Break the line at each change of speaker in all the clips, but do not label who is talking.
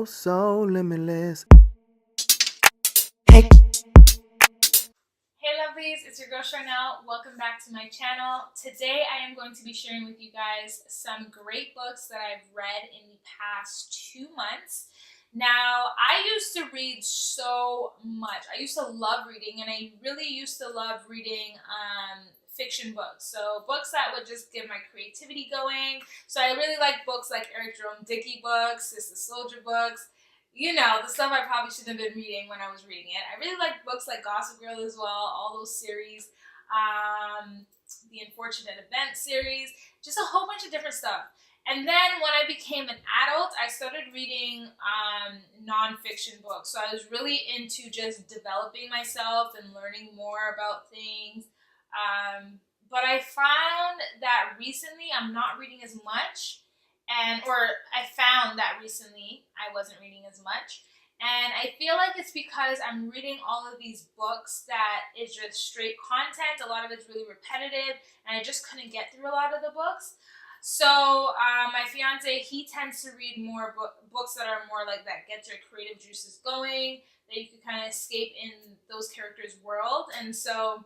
so limitless.
Hey lovelies, it's your girl Charnel. Welcome back to my channel. Today I am going to be sharing with you guys some great books that I've read in the past 2 months. Now, I used to read so much. I used to love reading, and I really used to love reading fiction books. So books that would just get my creativity going. So I really like books like Eric Jerome Dickey books, Sister Soldier books. You know, the stuff I probably shouldn't have been reading when I was reading it. I really like books like Gossip Girl as well, all those series, the Unfortunate Event series, just a whole bunch of different stuff. And then when I became an adult, I started reading nonfiction books. So I was really into just developing myself and learning more about things. But I found that recently I'm not reading as much. I found that recently I wasn't reading as much. And I feel like it's because I'm reading all of these books that is just straight content. A lot of it's really repetitive, and I just couldn't get through a lot of the books. So my fiance, he tends to read more books that are more like that, get your creative juices going, that you can kind of escape in those characters' world. And so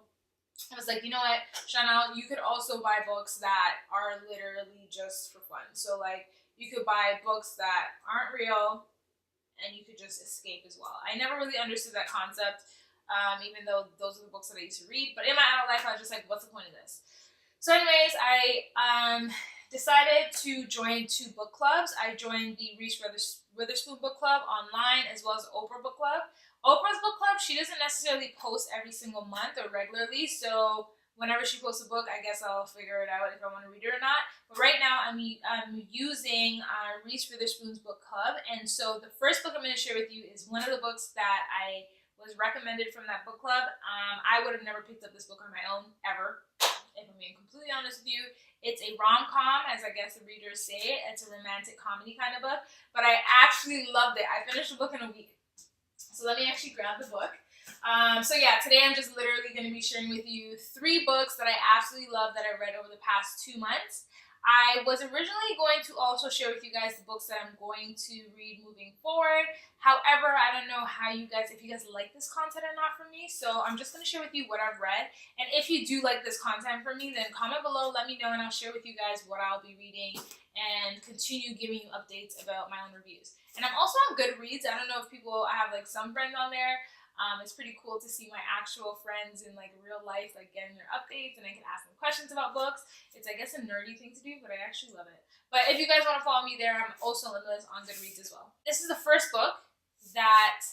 I was like, you know what, Chanel, you could also buy books that are literally just for fun. So like, you could buy books that aren't real, and you could just escape as well. I never really understood that concept, even though those are the books that I used to read. But in my adult life, I was just like, what's the point of this? So anyways, I decided to join 2 book clubs. I joined the Reese Witherspoon book club online, as well as Oprah book club. Oprah's book club, she doesn't necessarily post every single month or regularly, so whenever she posts a book, I guess I'll figure it out if I want to read it or not. But right now, I'm using Reese Witherspoon's book club, and so the first book I'm going to share with you is one of the books that I was recommended from that book club. I would have never picked up this book on my own, ever, if I'm being completely honest with you. It's a rom-com, as I guess the readers say. It's a romantic comedy kind of book, but I actually loved it. I finished the book in a week. So let me actually grab the book. So yeah, today I'm just literally going to be sharing with you 3 books that I absolutely love that I read over the past 2 months. I was originally going to also share with you guys the books that I'm going to read moving forward. However, I don't know if you guys like this content or not from me. So I'm just going to share with you what I've read. And if you do like this content from me, then comment below, let me know, and I'll share with you guys what I'll be reading and continue giving you updates about my own reviews. And I'm also on GOODREADS. I don't know if I have like some friends on there. It's pretty cool to see my actual friends in like real life, like getting their updates, and I can ask them questions about books. It's, I guess, a nerdy thing to do, but I actually love it. But if you guys want to follow me there, I'm also limitless on GOODREADS as well. This is the first book that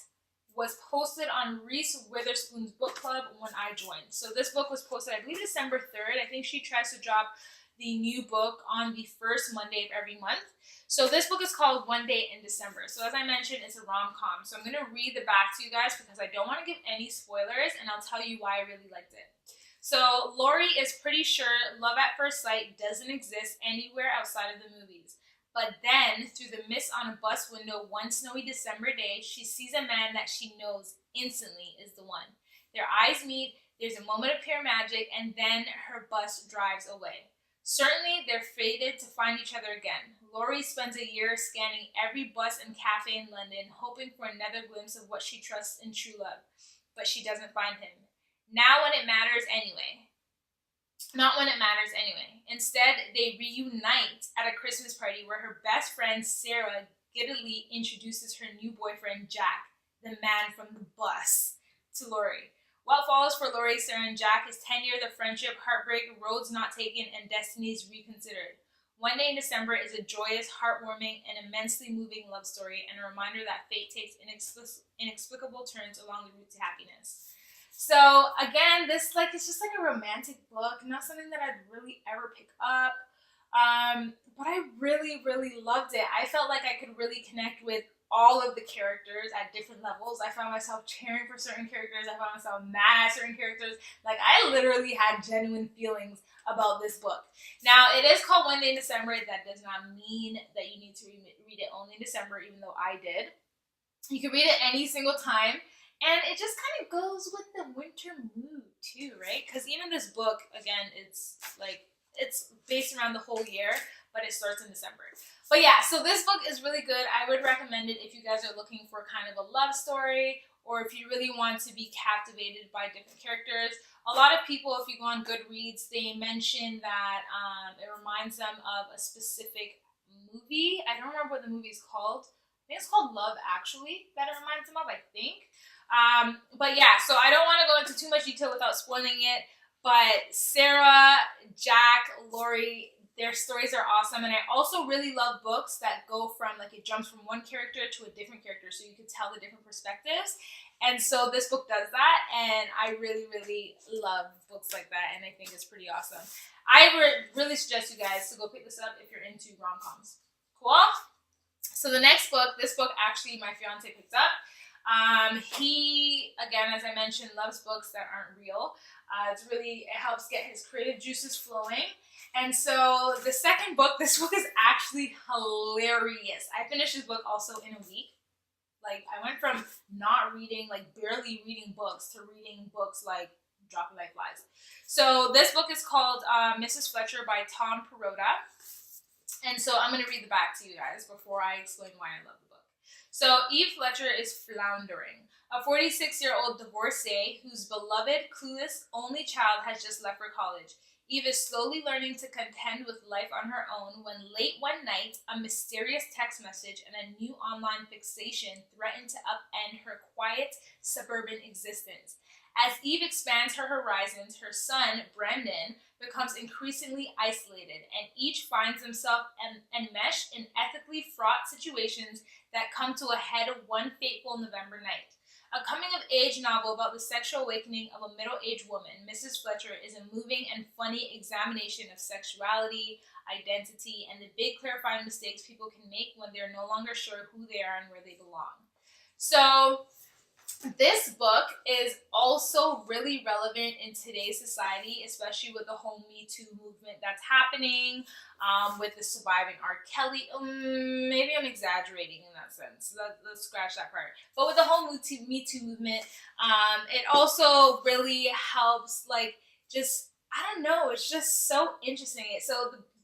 was posted on Reese Witherspoon's book club when I joined. So this book was posted, I believe, December 3rd. I think she tries to drop the new book on the first Monday of every month. So this book is called One Day in December. So as I mentioned, it's a rom-com. So I'm going to read the back to you guys because I don't want to give any spoilers, and I'll tell you why I really liked it. So Lori is pretty sure love at first sight doesn't exist anywhere outside of the movies. But then, through the mist on a bus window one snowy December day, she sees a man that she knows instantly is the one. Their eyes meet, there's a moment of pure magic, and then her bus drives away. Certainly, they're fated to find each other again. Laurie spends a year scanning every bus and cafe in London, hoping for another glimpse of what she trusts in true love. But she doesn't find him. Not when it matters anyway. Instead, they reunite at a Christmas party where her best friend, Sarah, giddily introduces her new boyfriend, Jack, the man from the bus, to Laurie. What follows for Laurie, Sarah, and Jack is 10 years of friendship, heartbreak, roads not taken, and destinies reconsidered. One Day in December is a joyous, heartwarming, and immensely moving love story, and a reminder that fate takes inexplicable turns along the route to happiness. So again, it's just like a romantic book, not something that I'd really ever pick up. But I really, really loved it. I felt like I could really connect with all of the characters at different levels. I found myself cheering for certain characters. I found myself mad at certain characters. Like, I literally had genuine feelings about this book. Now, it is called One Day in December. That does not mean that you need to read it only in December, even though I did. You can read it any single time. And it just kind of goes with the winter mood too, right? Because even this book, again, it's based around the whole year. but it starts in December. But yeah, so this book is really good. I would recommend it if you guys are looking for kind of a love story, or if you really want to be captivated by different characters. A lot of people, if you go on GOODREADS, they mention that it reminds them of a specific movie. I don't remember what the movie is called. I think it's called Love Actually that it reminds them of, I think. But yeah, so I don't want to go into too much detail without spoiling it. But Sarah, Jack, Lori, their stories are awesome. And I also really love books that go from, like, it jumps from one character to a different character, so you can tell the different perspectives. And so this book does that, and I really, really love books like that, and I think it's pretty awesome. I really suggest you guys to go pick this up if you're into rom-coms. Cool? So the next book, this book actually my fiance picked up. He, again, as I mentioned, loves books that aren't real. It helps get his creative juices flowing. And so the second book, this book is actually hilarious. I finished this book also in a week. Like, I went from not reading, like barely reading books, to reading books like dropping like flies. So this book is called Mrs. Fletcher by Tom Perrotta. And so I'm going to read the back to you guys before I explain why I love the book. So Eve Fletcher is floundering. A 46-year-old divorcee whose beloved, clueless, only child has just left for college. Eve is slowly learning to contend with life on her own when late one night, a mysterious text message and a new online fixation threaten to upend her quiet suburban existence. As Eve expands her horizons, her son, Brendan, becomes increasingly isolated, and each finds himself enmeshed in ethically fraught situations that come to a head one fateful November night. A coming-of-age novel about the sexual awakening of a middle-aged woman, Mrs. Fletcher is a moving and funny examination of sexuality, identity, and the big clarifying mistakes people can make when they're no longer sure who they are and where they belong. So this book is also really relevant in today's society, especially with the whole Me Too movement that's happening, with the surviving R. Kelly. Maybe I'm exaggerating in that sense. Let's scratch that part. But with the whole Me Too movement, it also really helps, like, just, I don't know, it's just so interesting.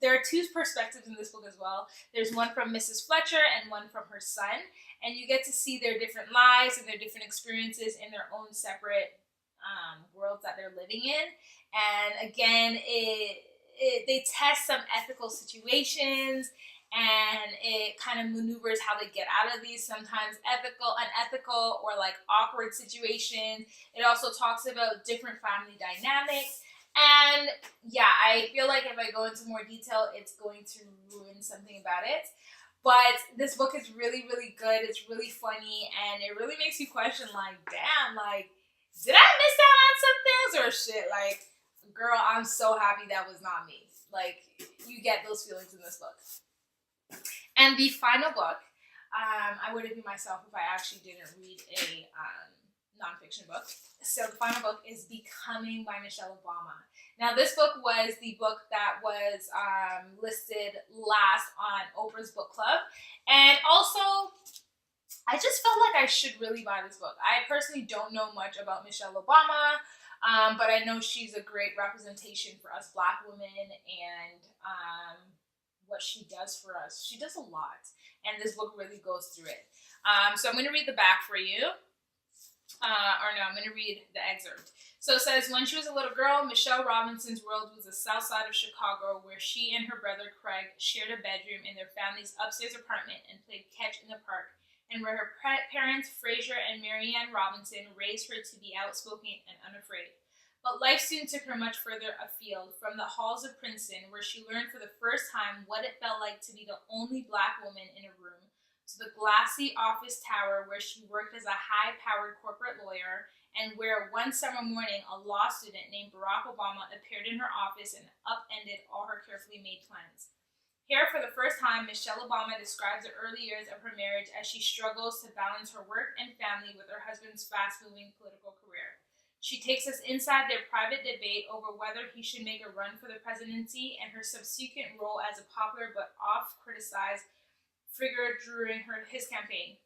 There are two perspectives in this book as well. There's one from Mrs. Fletcher and one from her son. And you get to see their different lives and their different experiences in their own separate worlds that they're living in. And again, they test some ethical situations, and it kind of maneuvers how they get out of these sometimes ethical, unethical, or like awkward situations. It also talks about different family dynamics. And yeah, I feel like if I go into more detail, it's going to ruin something about it. But this book is really, really good. It's really funny, and it really makes you question, like, damn, like, did I miss out on some things or shit? Like, girl, I'm so happy that was not me. Like, you get those feelings in this book. And the final book, I wouldn't be myself if I actually didn't read a nonfiction book. So the final book is Becoming by Michelle Obama. Now, this book was the book that was listed last on Oprah's book club. And also, I just felt like I should really buy this book. I personally don't know much about Michelle Obama, but I know she's a great representation for us Black women, and what she does for us. She does a lot, and this book really goes through it. So I'm going to read the back for you. I'm going to read the excerpt. So it says, when she was a little girl, Michelle Robinson's world was the south side of Chicago, where she and her brother Craig shared a bedroom in their family's upstairs apartment and played catch in the park, and where her parents, Fraser and Marianne Robinson, raised her to be outspoken and unafraid. But life soon took her much further afield, from the halls of Princeton, where she learned for the first time what it felt like to be the only Black woman in a room, to the glassy office tower where she worked as a high-powered corporate lawyer, and where one summer morning a law student named Barack Obama appeared in her office and upended all her carefully made plans. Here, for the first time, Michelle Obama describes the early years of her marriage as she struggles to balance her work and family with her husband's fast-moving political career. She takes us inside their private debate over whether he should make a run for the presidency, and her subsequent role as a popular but oft-criticized figure during his campaign.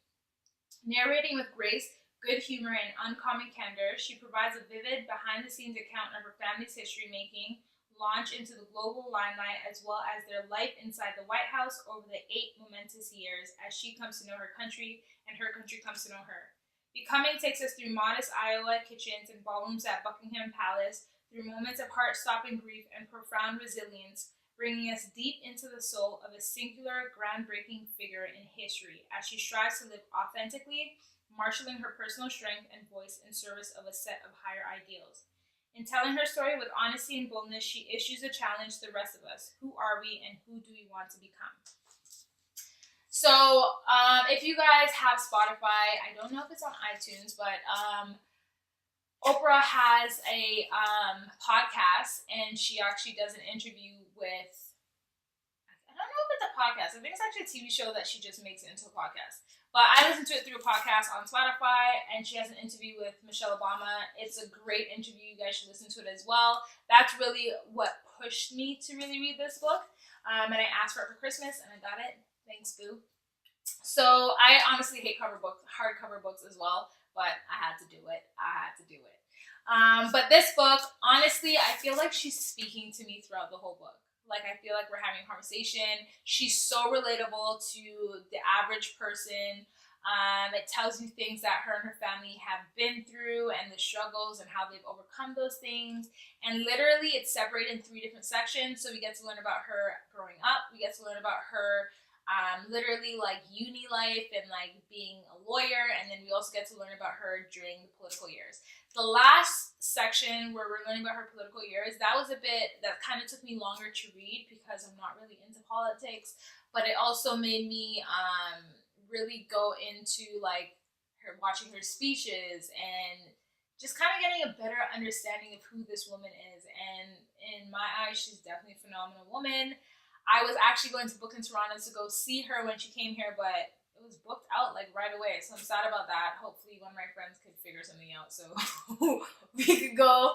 Narrating with grace, good humor, and uncommon candor, she provides a vivid behind-the-scenes account of her family's history-making, launch into the global limelight, as well as their life inside the White House over the 8 momentous years as she comes to know her country and her country comes to know her. Becoming takes us through modest Iowa kitchens and ballrooms at Buckingham Palace, through moments of heart-stopping grief and profound resilience, bringing us deep into the soul of a singular, groundbreaking figure in history as she strives to live authentically, marshaling her personal strength and voice in service of a set of higher ideals. In telling her story with honesty and boldness, she issues a challenge to the rest of us. Who are we and who do we want to become? So, if you guys have Spotify, I don't know if it's on iTunes, but Oprah has a podcast, and she actually does an interview with, I don't know if it's a podcast. I think it's actually a TV show that she just makes it into a podcast. But I listened to it through a podcast on Spotify, and she has an interview with Michelle Obama. It's a great interview. You guys should listen to it as well. That's really what pushed me to really read this book. And I asked for it for Christmas, and I got it. Thanks, boo. So I honestly hate hardcover books as well, but I had to do it. But this book, honestly, I feel like she's speaking to me throughout the whole book. Like, I feel like we're having a conversation. She's so relatable to the average person. It tells you things that her and her family have been through and the struggles and how they've overcome those things. And literally, it's separated in 3 different sections. So we get to learn about her growing up. We get to learn about her literally like uni life and like being a lawyer, and then we also get to learn about her during the political years. The last section where we're learning about her political years, that kind of took me longer to read because I'm not really into politics, but it also made me really go into like her watching her speeches and just kind of getting a better understanding of who this woman is. And in my eyes, she's definitely a phenomenal woman. I was actually going to book in Toronto to go see her when she came here, but it was booked out like right away. So I'm sad about that. Hopefully one of my friends could figure something out so we could go.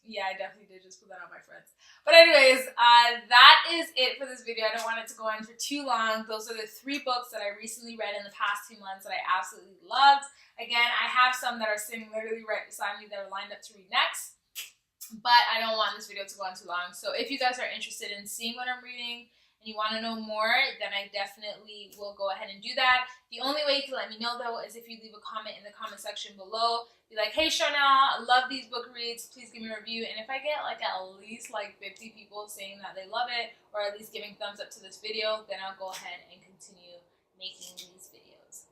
Yeah, I definitely did just put that on my friends. But anyways, that is it for this video. I don't want it to go on for too long. Those are the 3 books that I recently read in the past 2 months that I absolutely loved. Again, I have some that are sitting literally right beside me that are lined up to read next. But I don't want this video to go on too long. So if you guys are interested in seeing what I'm reading and you want to know more, then I definitely will go ahead and do that. The only way you can let me know, though, is if you leave a comment in the comment section below. Be like, hey, Chanel, I love these book reads. Please give me a review. And if I get like at least like 50 people saying that they love it, or at least giving thumbs up to this video, then I'll go ahead and continue making these videos.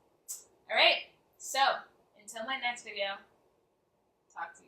All right. So until my next video, talk to you.